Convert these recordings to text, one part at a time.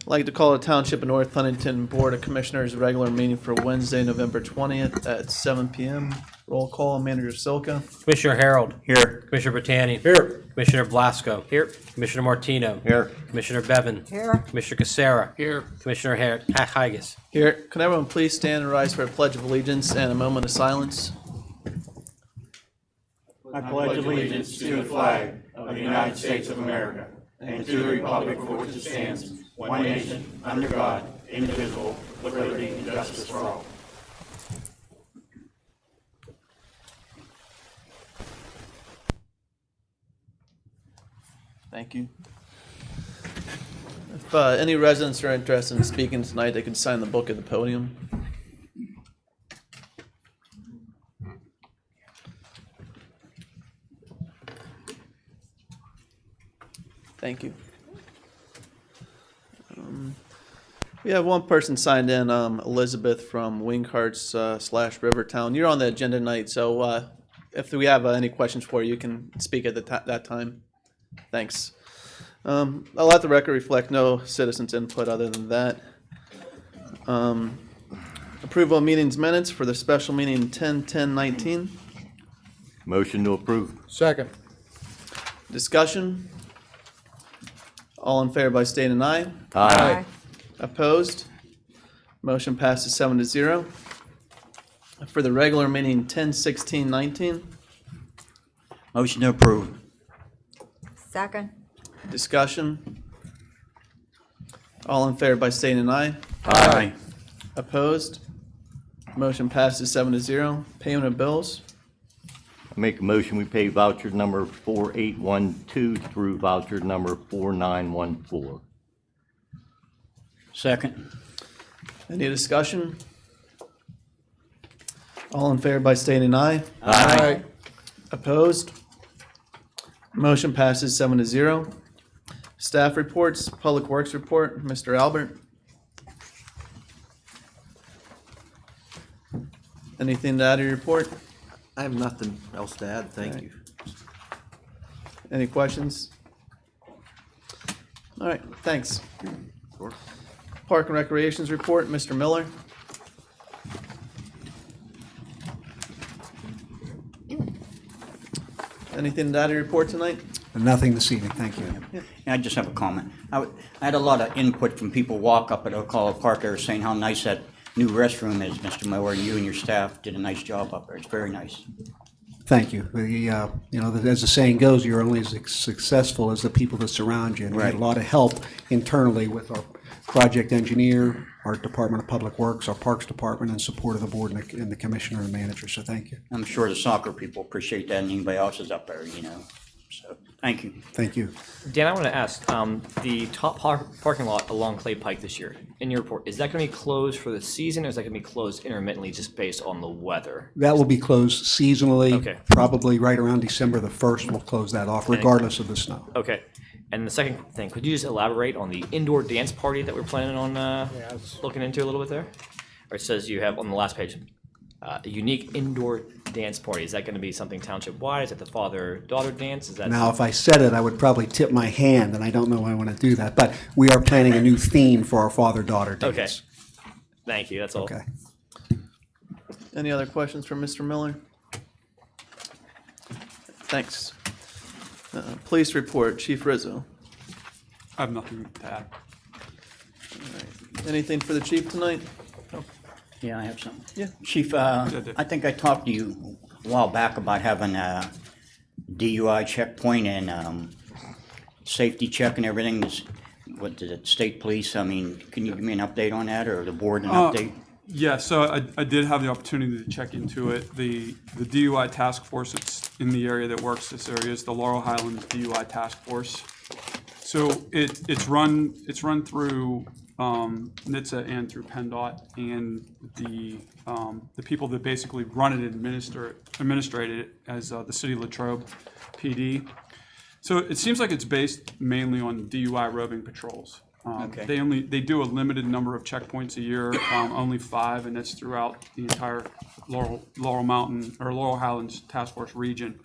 I'd like to call the Township of North Huntington Board of Commissioners regular meeting for Wednesday, November 20th at 7 p.m. Roll call, Manager Silka. Commissioner Harold. Here. Commissioner Bertani. Here. Commissioner Blasco. Here. Commissioner Martino. Here. Commissioner Bevan. Here. Commissioner Casera. Here. Commissioner Haggis. Here, can everyone please stand and rise for a pledge of allegiance and a moment of silence? I pledge allegiance to the flag of the United States of America and to the republic for which it stands, one nation, under God, indivisible, with liberty and justice for all. Thank you. If any residents are interested in speaking tonight, they can sign the book at the podium. Thank you. We have one person signed in, Elizabeth from Wingharts / Rivertown. You're on the agenda tonight, so if we have any questions for you, you can speak at that time. Thanks. I'll let the record reflect no citizens' input other than that. Approval of meetings minutes for the special meeting 10/10/19. Motion to approve. Second. Discussion. All in favor by state and aye. Aye. Opposed? Motion passes 7-0. For the regular meeting 10/16/19. Motion to approve. Second. Discussion. All in favor by state and aye. Aye. Opposed? Motion passes 7-0. Payment of bills. Make a motion, we pay voucher number 4812 through voucher number 4914. Second. Any discussion? All in favor by state and aye. Aye. Opposed? Motion passes 7-0. Staff reports, Public Works report, Mr. Albert. Anything to add to your report? I have nothing else to add, thank you. Any questions? All right, thanks. Sure. Park and Recreations report, Mr. Miller. Anything to add to your report tonight? Nothing this evening, thank you. I just have a comment. I had a lot of input from people walk up at Ocala Park. They were saying how nice that new restroom is, Mr. Mower, and you and your staff did a nice job up there. It's very nice. Thank you. As the saying goes, you're only as successful as the people that surround you. And we had a lot of help internally with our project engineer, our Department of Public Works, our Parks Department, and support of the board and the commissioner and manager, so thank you. I'm sure the soccer people appreciate that, and anybody else is up there, So, thank you. Thank you. Dan, I want to ask, the top parking lot along Clay Pike this year, in your report, is that going to be closed for the season, or is that going to be closed intermittently just based on the weather? That will be closed seasonally. Okay. Probably right around December the 1st, we'll close that off regardless of the snow. Okay. And the second thing, could you just elaborate on the indoor dance party that we're planning on looking into a little bit there? Or it says you have on the last page, a unique indoor dance party. Is that going to be something township-wide? Is it the father-daughter dance? Is that Now, if I said it, I would probably tip my hand, and I don't know why I want to do that, but we are planning a new theme for our father-daughter dance. Okay. Thank you. That's all. Okay. Any other questions for Mr. Miller? Thanks. Police report, Chief Rizzo. I have nothing to add. Anything for the chief tonight? Yeah, I have something. Yeah. Chief, Dave. I think I talked to you a while back about having a DUI checkpoint and safety check and everything. What is it, state police? I mean, can you give me an update on that, or the board an update? Yeah, so I did have the opportunity to check into it. The DUI task force that's in the area that works this area is the Laurel Highlands DUI task force. So it's run through NHTSA and through PennDOT, and the people that basically run it and administrate it as the City of Latrobe PD. So it seems like it's based mainly on DUI roving patrols. Okay. They do a limited number of checkpoints a year, only 5, and that's throughout the entire Laurel Mountain or Laurel Highlands Task Force region.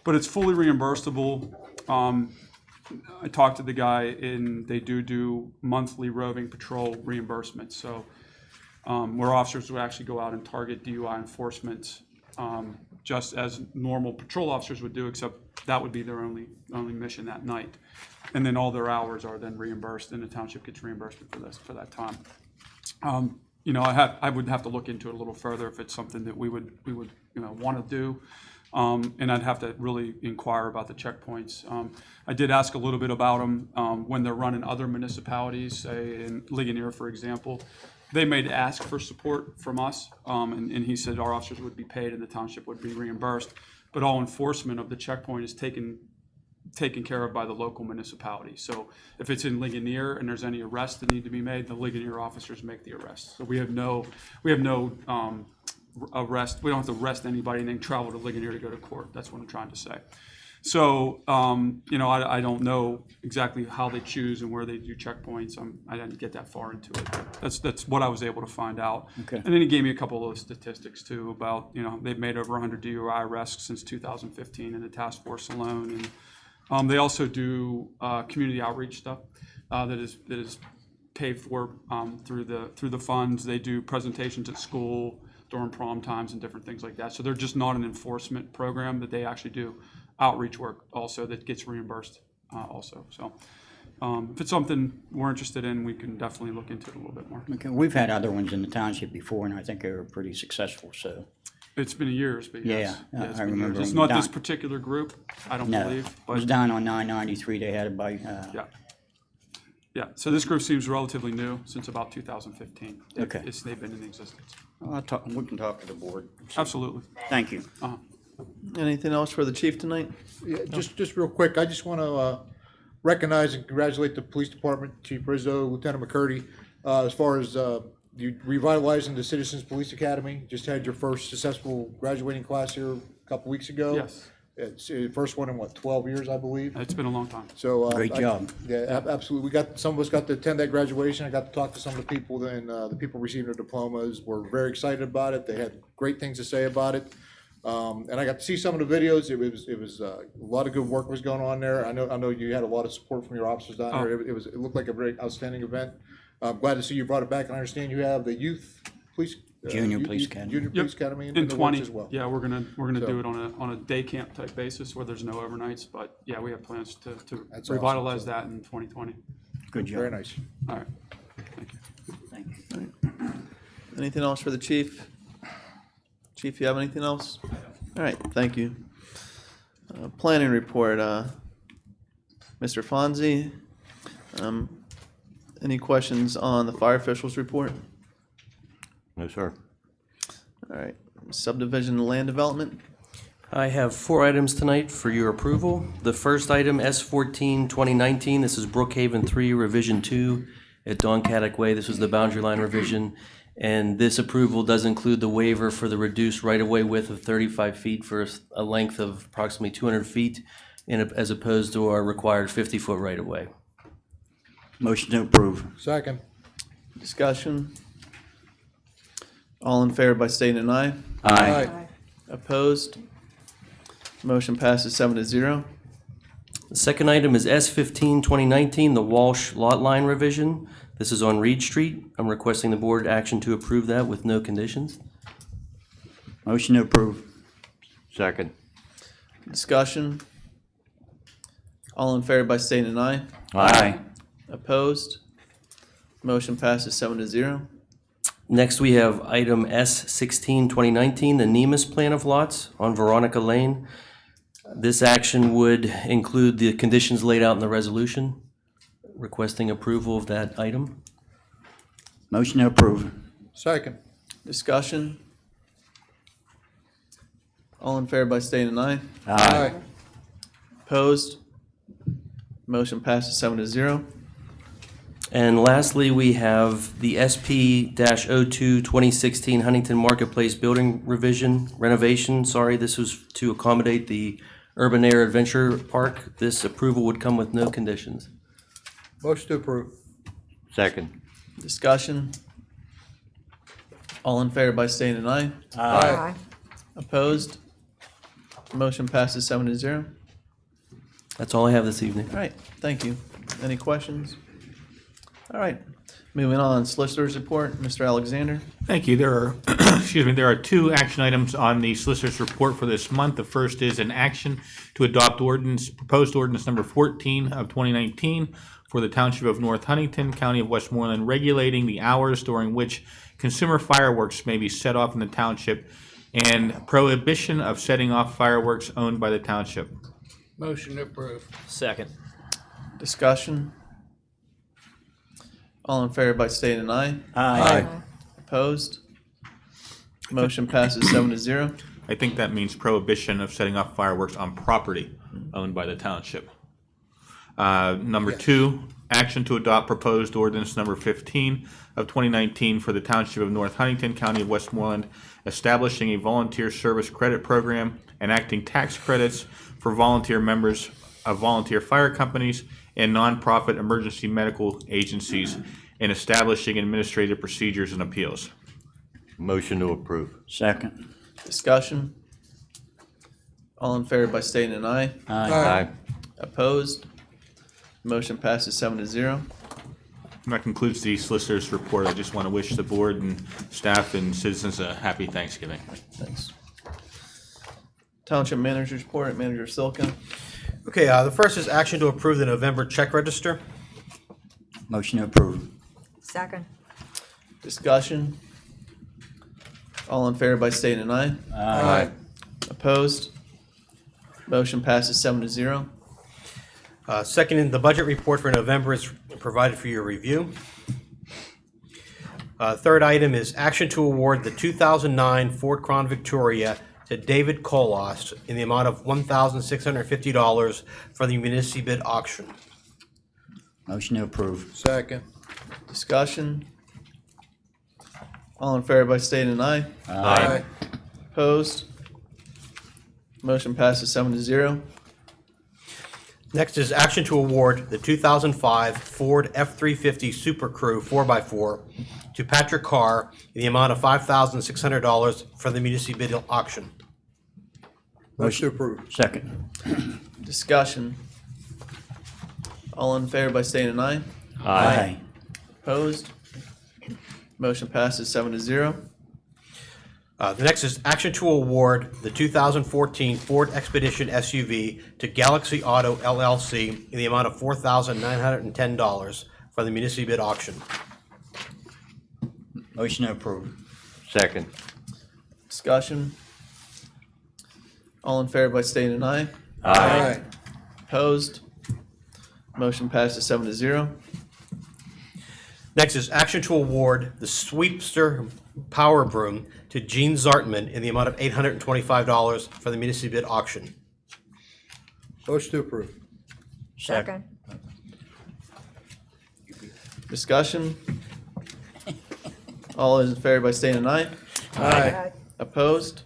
But it's fully reimbursable. I talked to the guy, and they do monthly roving patrol reimbursements. So where officers would actually go out and target DUI enforcement, just as normal patrol officers would do, except that would be their only mission that night. And then all their hours are then reimbursed, and the township gets reimbursement for that time. I would have to look into it a little further if it's something that we would want to do. And I'd have to really inquire about the checkpoints. I did ask a little bit about them when they're running other municipalities, say in Ligonier, for example. They may ask for support from us, and he said our officers would be paid and the township would be reimbursed. But all enforcement of the checkpoint is taken care of by the local municipality. So if it's in Ligonier and there's any arrests that need to be made, the Ligonier officers make the arrests. So we have no arrest. We don't have to arrest anybody and then travel to Ligonier to go to court. That's what I'm trying to say. So I don't know exactly how they choose and where they do checkpoints. I didn't get that far into it. That's what I was able to find out. Okay. And then he gave me a couple of statistics too about they've made over 100 DUI arrests since 2015 in the task force alone, and they also do community outreach stuff that is paid for through the funds. They do presentations at school during prom times and different things like that. So they're just not an enforcement program, that they actually do outreach work also that gets reimbursed also. So if it's something we're interested in, we can definitely look into it a little bit more. Okay, we've had other ones in the township before, and I think they were pretty successful, so. It's been years, but yes. Yeah, it's I been years. remember It's them not this down- particular group, I don't No, believe, it was but down on 993, they had it by, yeah. Yeah, so this group seems relatively new, since about 2015. Okay. They've been in existence. we can talk to the board. Absolutely. Thank you. Anything else for the chief tonight? Yeah, just real quick, I just want to recognize and congratulate the police department, Chief Rizzo, Lieutenant McCurdy, as far as you revitalizing the Citizens Police Academy. Just had your first successful graduating class here a couple weeks ago. Yes. It's the first one in 12 years, I believe. It's been a long time. So Great job. Yeah, absolutely. Some of us got to attend that graduation. I got to talk to some of the people, and the people receiving their diplomas were very excited about it. They had great things to say about it. And I got to see some of the videos. It was a lot of good work was going on there. I know you had a lot of support from your officers down there. It looked like a very outstanding event. I'm glad to see you brought it back, and I understand you have the youth police. Junior Police Academy. Junior Police Academy In in the works 20, as well. yeah, we're gonna So- do it on a day camp type basis where there's no overnights, but yeah, we have plans to That's revitalize awesome. that in 2020. Good job. Very nice. All right, thank you. Thank you. Anything else for the chief? Chief, you have anything else? All right, thank you. Planning report, Mr. Fonzie. Any questions on the fire officials report? No, sir. All right, subdivision and land development. I have 4 items tonight for your approval. The first item, S14 2019, this is Brookhaven 3 Revision 2 at Doncatic Way. This was the boundary line revision. And this approval does include the waiver for the reduced right-of-way width of 35 feet for a length of approximately 200 feet, as opposed to our required 50-foot right-of-way. Motion to approve. Second. Discussion. All in favor by stating an aye. Aye. Opposed? Motion passes 7-0. The second item is S15 2019, the Walsh Lot Line Revision. This is on Reed Street. I'm requesting the board action to approve that with no conditions. Motion to approve. Second. Discussion? All in favor by stating an aye. Aye. Opposed? Motion passes 7-0. Next, we have item S16, 2019, the NEMIS plan of lots on Veronica Lane. This action would include the conditions laid out in the resolution. Requesting approval of that item. Motion to approve. Second. Discussion? All in favor by stating an aye. Aye. Opposed? Motion passes 7-0. And lastly, we have the SP-02 2016 Huntington Marketplace Building renovation. Sorry, this was to accommodate the Urban Air Adventure Park. This approval would come with no conditions. Motion to approve. Second. Discussion? All in favor by stating an aye. Aye. Opposed? Motion passes 7-0. That's all I have this evening. All right, thank you. Any questions? All right, moving on, Solicitor's Report, Mr. Alexander. Thank you. There are, there are two action items on the solicitor's report for this month. The first is an action to adopt proposed ordinance number 14 of 2019 for the Township of North Huntington, County of Westmoreland, regulating the hours during which consumer fireworks may be set off in the township and prohibition of setting off fireworks owned by the township. Motion to approve. Second. Discussion? All in favor by stating an aye. Aye. Opposed? Motion passes 7-0. I think that means prohibition of setting off fireworks on property owned by the township. Number two, action to adopt proposed ordinance number 15 of 2019 for the Township of North Huntington, County of Westmoreland, establishing a volunteer service credit program, enacting tax credits for volunteer members of volunteer fire companies and nonprofit emergency medical agencies, and establishing administrative procedures and appeals. Motion to approve. Second. Discussion? All in favor by stating an aye. Aye. Opposed? Motion passes 7-0. And that concludes the solicitor's report. I just want to wish the board and staff and citizens a happy Thanksgiving. Thanks. Township Manager's Report, Manager Silka. Okay, the first is action to approve the November check register. Motion to approve. Second. Discussion? All in favor by stating an aye. Aye. Opposed? Motion passes 7-0. Second, in the budget report for November is provided for your review. Third item is action to award the 2009 Ford Crown Victoria to David Kolos in the amount of $1,650 for the municipal bid auction. Motion to approve. Second. Discussion? All in favor by stating an aye. Aye. Opposed? Motion passes 7-0. Next is action to award the 2005 Ford F-350 Super Crew 4x4 to Patrick Carr in the amount of $5,600 for the municipal bid auction. Motion to approve. Second. Discussion? All in favor by stating an aye. Aye. Opposed? Motion passes 7-0. The next is action to award the 2014 Ford Expedition SUV to Galaxy Auto LLC in the amount of $4,910 for the municipal bid auction. Motion to approve. Second. Discussion? All in favor by stating an aye. Aye. Opposed? Motion passes 7-0. Next is action to award the Sweepster Power Broom to Gene Zartman in the amount of $825 for the municipal bid auction. Motion to approve. Second. Discussion? All those in favor by stating an aye. Aye. Opposed?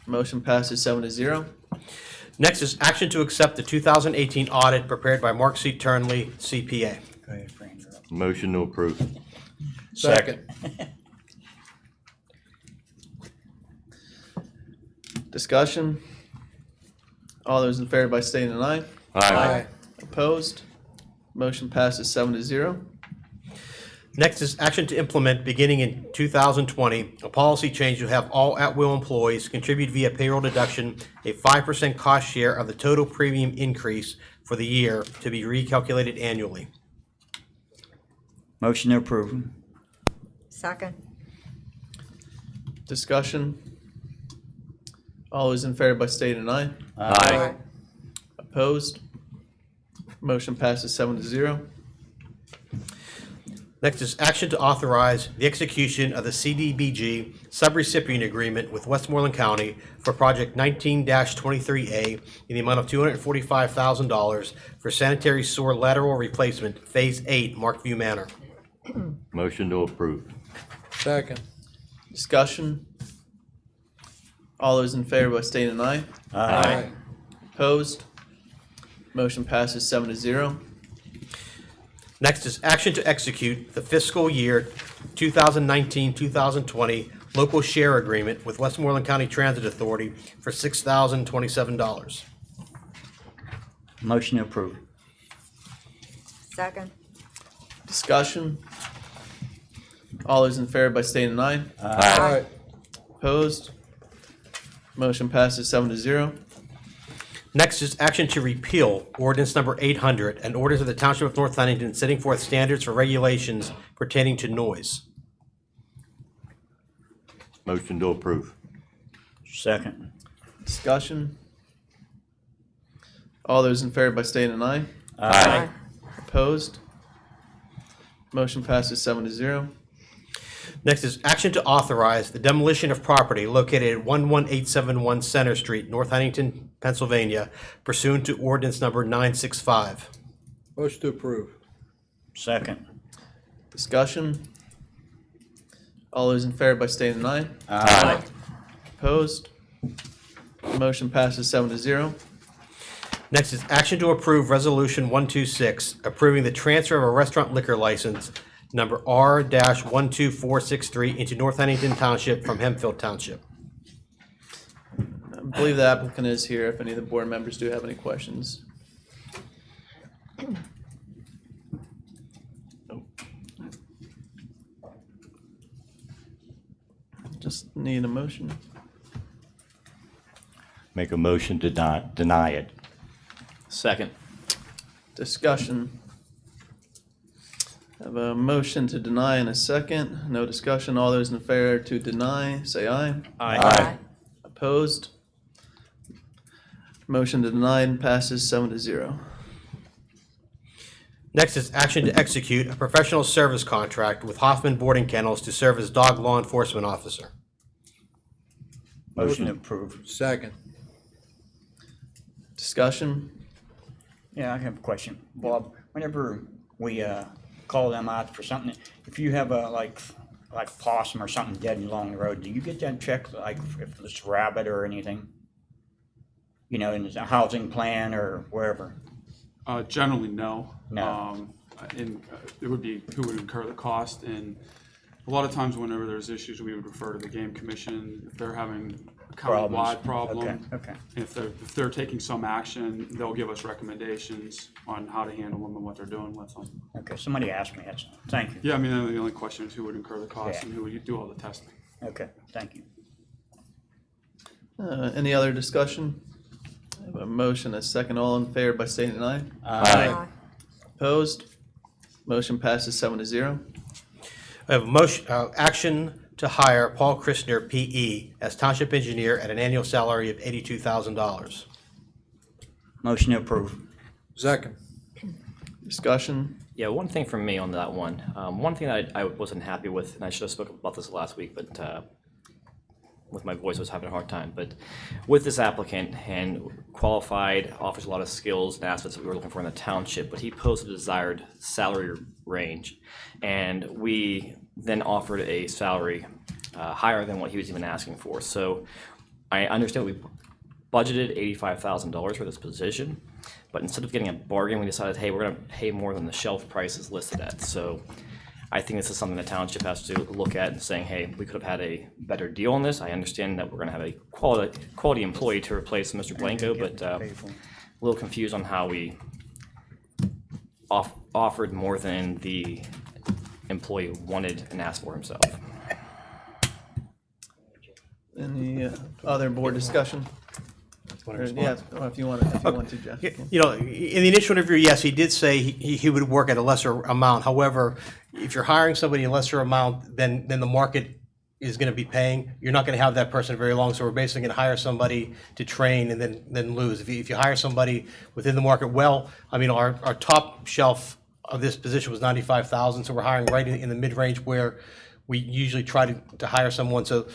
Motion passes 7-0. Next is action to accept the 2018 audit prepared by Mark C. Turnley, CPA. Go ahead, Fran, you're up. Motion to approve. Second. Discussion? All those in favor by stating an aye. Aye. Opposed? Motion passes 7-0. Next is action to implement, beginning in 2020, a policy change to have all at-will employees contribute via payroll deduction a 5% cost share of the total premium increase for the year to be recalculated annually. Motion to approve. Second. Discussion? All those in favor by state and I. Aye. Opposed? Motion passes 7-0. Next is action to authorize the execution of the CDBG subrecipient agreement with Westmoreland County for Project 19-23A in the amount of $245,000 for sanitary sewer lateral replacement, Phase 8, Markview Manor. Motion to approve. Second. Discussion? All those in favor by state and I. Aye. Opposed? Motion passes 7-0. Next is action to execute the fiscal year 2019-2020 local share agreement with Westmoreland County Transit Authority for $6,027. Motion to approve. Second. Discussion? All those in favor by state and I. Aye. Opposed? Motion passes 7-0. Next is action to repeal ordinance number 800, an ordinance of the Township of North Huntington setting forth standards for regulations pertaining to noise. Motion to approve. Second. Discussion? All those in favor by state and I. Aye. Opposed? Motion passes 7-0. Next is action to authorize the demolition of property located at 11871 Center Street, North Huntington, Pennsylvania, pursuant to ordinance number 965. Motion to approve. Second. Discussion? All those in favor by state and I. Aye. Opposed? Motion passes 7-0. Next is action to approve Resolution 126, approving the transfer of a restaurant liquor license number R-12463 into North Huntington Township from Hempfield Township. I believe the applicant is here if any of the board members do have any questions. Just need a motion. Make a motion to deny it. Second. Discussion. Have a motion to deny in a second. No discussion. All those in favor to deny, say aye. Aye. Opposed? Motion to deny passes 7-0. Next is action to execute a professional service contract with Hoffman Boarding Kennels to serve as dog law enforcement officer. Motion to approve. Second. Discussion? Yeah, I have a question. Bob, whenever we call them out for something, if you have a like possum or something dead along the road, do you get that checked, like if it's rabbit or anything? You know, in a housing plan or wherever? Generally, no. No. And it would be who would incur the cost, and a lot of times whenever there's issues, we would refer to the game commission if they're having a countywide problem. Okay. If they're taking some action, they'll give us recommendations on how to handle them and what they're doing with them. Okay, somebody asked me, that's, thank you. Yeah, I mean, the only question is who would incur the cost Yeah. and who would do all the testing. Okay, thank you. Any other discussion? I have a motion, a second. All in favor by stating aye. Aye. Opposed? Motion passes 7-0. I have a motion, action to hire Paul Christner, P.E., as township engineer at an annual salary of $82,000. Motion to approve. Second. Discussion? Yeah, one thing from me on that one. One thing that I wasn't happy with, and I should have spoken about this last week, but with my voice I was having a hard time. But with this applicant, and qualified, offers a lot of skills and assets that we were looking for in the township, but he posed a desired salary range, and we then offered a salary higher than what he was even asking for. So I understand we budgeted $85,000 for this position, but instead of getting a bargain, we decided, hey, we're going to pay more than the shelf price is listed at. So I think this is something the township has to look at and saying, hey, we could have had a better deal on this. I understand that we're going to have a quality employee to replace Mr. Blanco, but a little confused on how we offered more than the employee wanted and asked for himself. Any other board discussion? Or, yeah, if you want to, Jeff. You know, in the initial interview, yes, he did say he would work at a lesser amount. However, if you're hiring somebody a lesser amount than the market is going to be paying, you're not going to have that person very long. So we're basically going to hire somebody to train and then lose. If you hire somebody within the market, well, I mean, our top shelf of this position was 95,000. So we're hiring right in the mid-range where we usually try to hire someone. So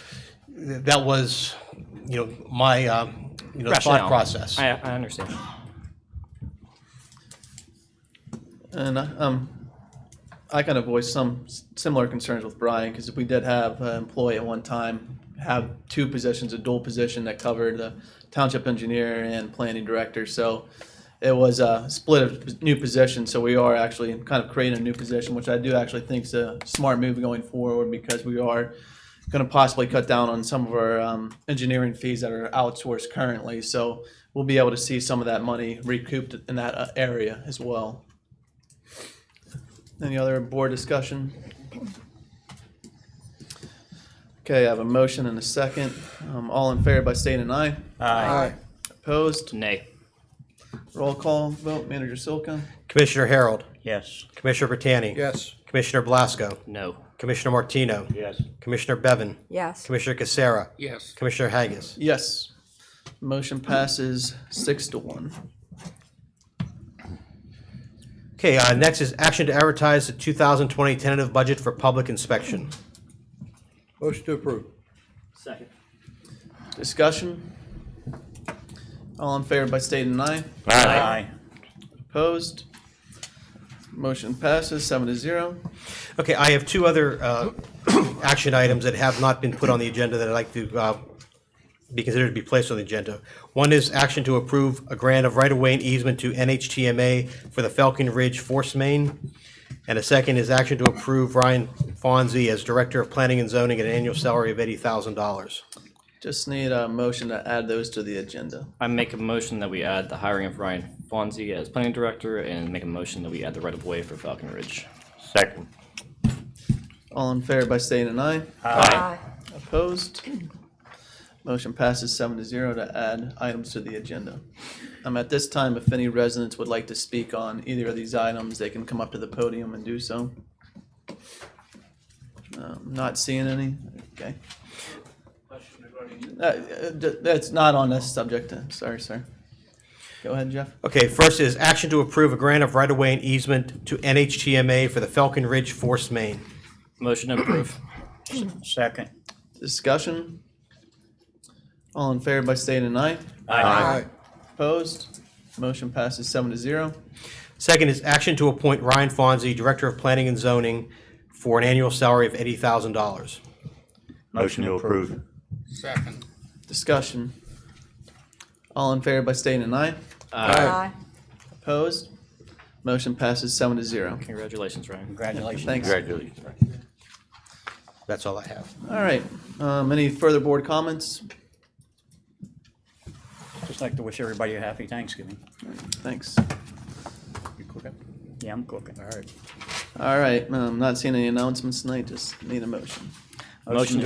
that was, you know, my thought Rationale. process. I understand. And I kind of voiced some similar concerns with Brian, because we did have an employee at one time have two positions, a dual position that covered the township engineer and planning director. So it was a split of new positions. So we are actually kind of creating a new position, which I do actually think is a smart move going forward, because we are going to possibly cut down on some of our engineering fees that are outsourced currently. So we'll be able to see some of that money recouped in that area as well. Any other board discussion? Okay, I have a motion and a second. All in favor by saying an aye. Aye. Opposed? Nay. Roll call vote. Manager Silka? Commissioner Harold, Yes. Commissioner Bertani, Yes. Commissioner Blasco, No. Commissioner Martino, Yes. Commissioner Bevan, Yes. Commissioner Casera, Yes. Commissioner Haggis. Yes. Motion passes 6-1. Okay, next is action to advertise the 2020 tentative budget for public inspection. Motion to approve. Second. Discussion? All in favor by stating aye. Aye. Opposed? Motion passes 7-0. Okay, I have two other action items that have not been put on the agenda that I'd like to be considered to be placed on the agenda. One is action to approve a grant of right-of-way and easement to NHTMA for the Falcon Ridge Force Main. And a second is action to approve Ryan Fonzie as Director of Planning and Zoning at an annual salary of $80,000. Just need a motion to add those to the agenda. I make a motion that we add the hiring of Ryan Fonzie as planning director, and make a motion that we add the right of way for Falcon Ridge. Second. All in favor by stating an aye. Aye. Opposed? Motion passes 7-0 to add items to the agenda. At this time, if any residents would like to speak on either of these items, they can come up to the podium and do so. Not seeing any, okay. That's not on this subject, sorry, sir. Go ahead, Jeff. Okay, first is action to approve a grant of right-of-way and easement to NHTMA for the Falcon Ridge Force Main. Motion to approve. Second. Discussion? All in favor by stating an aye. Aye. Opposed? Motion passes 7-0. Second is action to appoint Ryan Fonzie, Director of Planning and Zoning, for an annual salary of $80,000. Motion to approve. Second. Discussion? All in favor by stating an aye. Aye. Opposed? Motion passes 7-0. Congratulations, Ryan. Congratulations. Thanks. Congratulations. That's all I have. All right. Any further board comments? Just like to wish everybody a happy Thanksgiving. Thanks. You cooking? Yeah, I'm cooking. All right. All right. Not seeing any announcements tonight. Just need a motion. Motion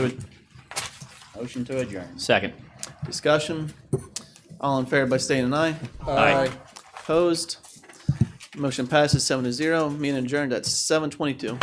to adjourn. Second. Discussion? All in favor by stating an aye. Aye. Opposed? Motion passes 7-0. Meeting adjourned at 7:22.